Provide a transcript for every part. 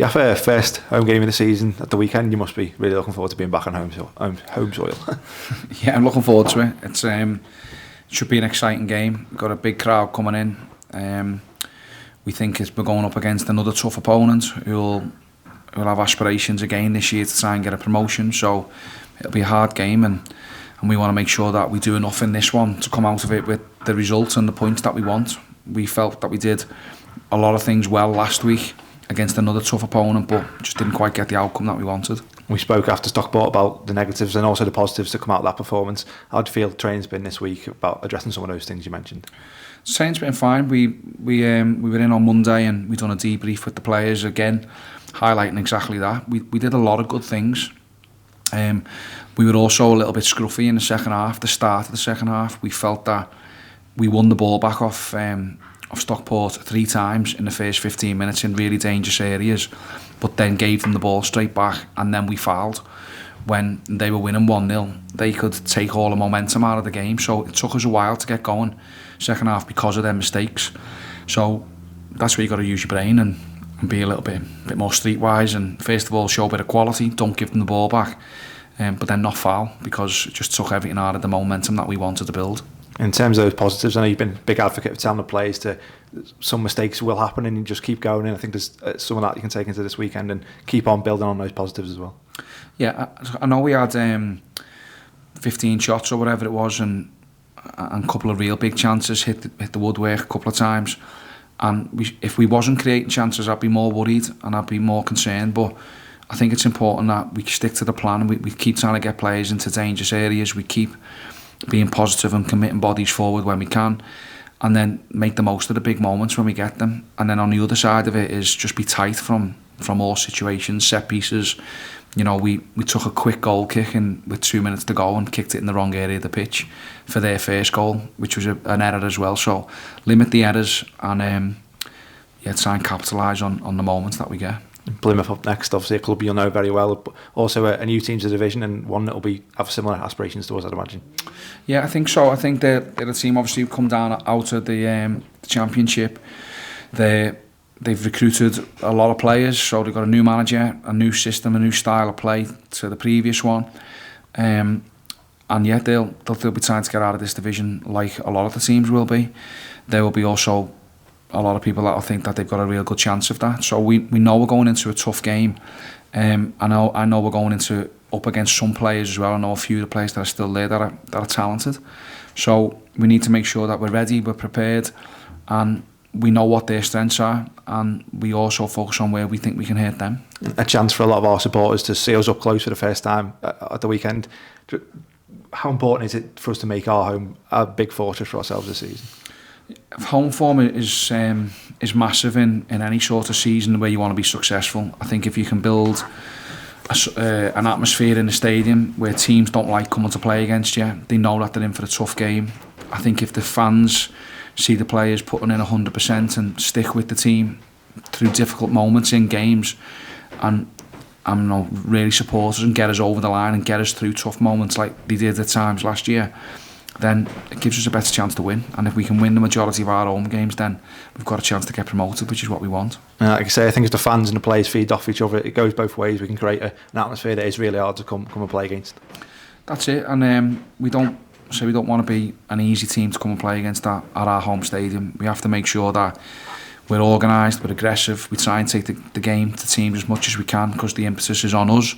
Gaffer, first home game of the season at the weekend. You must be really looking forward to being back on home soil. Yeah, I'm looking forward to it. It should be an exciting game. We've got a big crowd coming in. We think we're going up against another tough opponent who'll have aspirations again this year to try and get a promotion. So it'll be a hard game, and we want to make sure that we do enough in this one to come out of it with the results and the points that we want. We felt that we did a lot of things well last week against another tough opponent, but just didn't quite get the outcome that we wanted. We spoke after Stockport about the negatives and also the positives to come out of that performance. How do you feel training's been this week about addressing some of those things you mentioned? Training's been fine. We were in on Monday and we done a debrief with the players again, highlighting exactly that. We did a lot of good things. We were also a little bit scruffy in the second half, the start of the second half. We felt that we won the ball back off Stockport 3 times in the first 15 minutes in really dangerous areas, but then gave them the ball straight back, and then we fouled. When they were winning 1-0, they could take all the momentum out of the game, so it took us a while to get going second half because of their mistakes. So that's where you got to use your brain and be a little bit more streetwise, and first of all show a bit of quality, don't give them the ball back, but then not foul, because it just took everything out of the momentum that we wanted to build. In terms of those positives, I know you've been a big advocate of telling the players to some mistakes will happen and you just keep going, and I think there's some of that you can take into this weekend and keep on building on those positives as well. Yeah, I know we had 15 shots or whatever it was, and a couple of real big chances hit the woodwork a couple of times, and if we wasn't creating chances I'd be more worried and I'd be more concerned, but I think it's important that we stick to the plan and we keep trying to get players into dangerous areas, we keep being positive and committing bodies forward when we can, and then make the most of the big moments when we get them. And then on the other side of it is just be tight from all situations, set pieces. You know, we took a quick goal kick with 2 minutes to go and kicked it in the wrong area of the pitch for their first goal, which was an error as well. So limit the errors and try and capitalise on the moments that we get. Plymouth up next, obviously a club you'll know very well, but also a new team to the division, and one that will have similar aspirations to us, I'd imagine. Yeah, I think so. I think they're a team obviously who've come down out of the Championship. They've recruited a lot of players, so they've got a new manager, a new system, a new style of play to the previous one. And yet they'll be trying to get out of this division like a lot of the teams will be. There will be also a lot of people that will think that they've got a real good chance of that. So we know we're going into a tough game. I know we're going into up against some players as well. I know a few of the players that are still there that are talented. So we need to make sure that we're ready, we're prepared, and we know what their strengths are, and we also focus on where we think we can hurt them. A chance for a lot of our supporters to see us up close for the first time at the weekend. How important is it for us to make our home a big fortress for ourselves this season? Home form is massive in any sort of season where you want to be successful. I think if you can build an atmosphere in the stadium where teams don't like coming to play against you, they know that they're in for a tough game. I think if the fans see the players putting in 100% and stick with the team through difficult moments in games, and really support us and get us over the line and get us through tough moments like they did at times last year, then it gives us a better chance to win. And if we can win the majority of our home games, then we've got a chance to get promoted, which is what we want. Like I say, I think if the fans and the players feed off each other, it goes both ways. We can create an atmosphere that is really hard to come and play against. That's it, and we don't want to be an easy team to come and play against at our home stadium. We have to make sure that we're organised, we're aggressive, we try and take the game to teams as much as we can because the impetus is on us.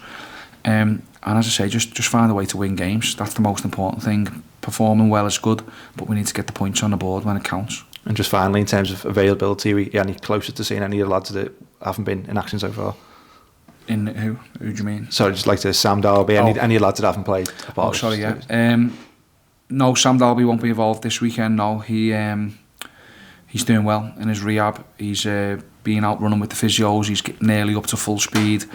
And as I say, just find a way to win games. That's the most important thing. Performing well is good, but we need to get the points on the board when it counts. And just finally, in terms of availability, are we any closer to seeing any of the lads that haven't been in action so far? In who? Who do you mean? Sorry, just like to Sam Darby, any lads that haven't played? No, Sam Darby won't be involved this weekend. No, he's doing well in his rehab. He's been out running with the physios. He's nearly up to full speed.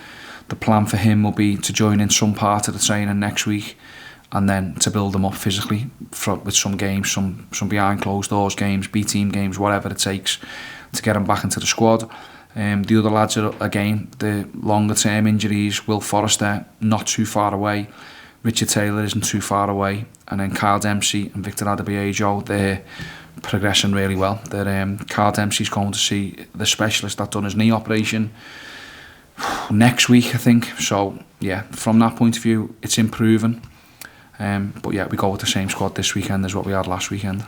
The plan for him will be to join in some part of the training next week, and then to build them up physically with some games, some behind closed doors games, B team games, whatever it takes to get him back into the squad. The other lads are, again, the longer term injuries. Will Forrester, not too far away. Richard Taylor isn't too far away. And then Kyle Dempsey and Victor Adebayo, they're progressing really well. Kyle Dempsey's going to see the specialist that done his knee operation next week, I think. So yeah, from that point of view, it's improving. But yeah, we go with the same squad this weekend as what we had last weekend.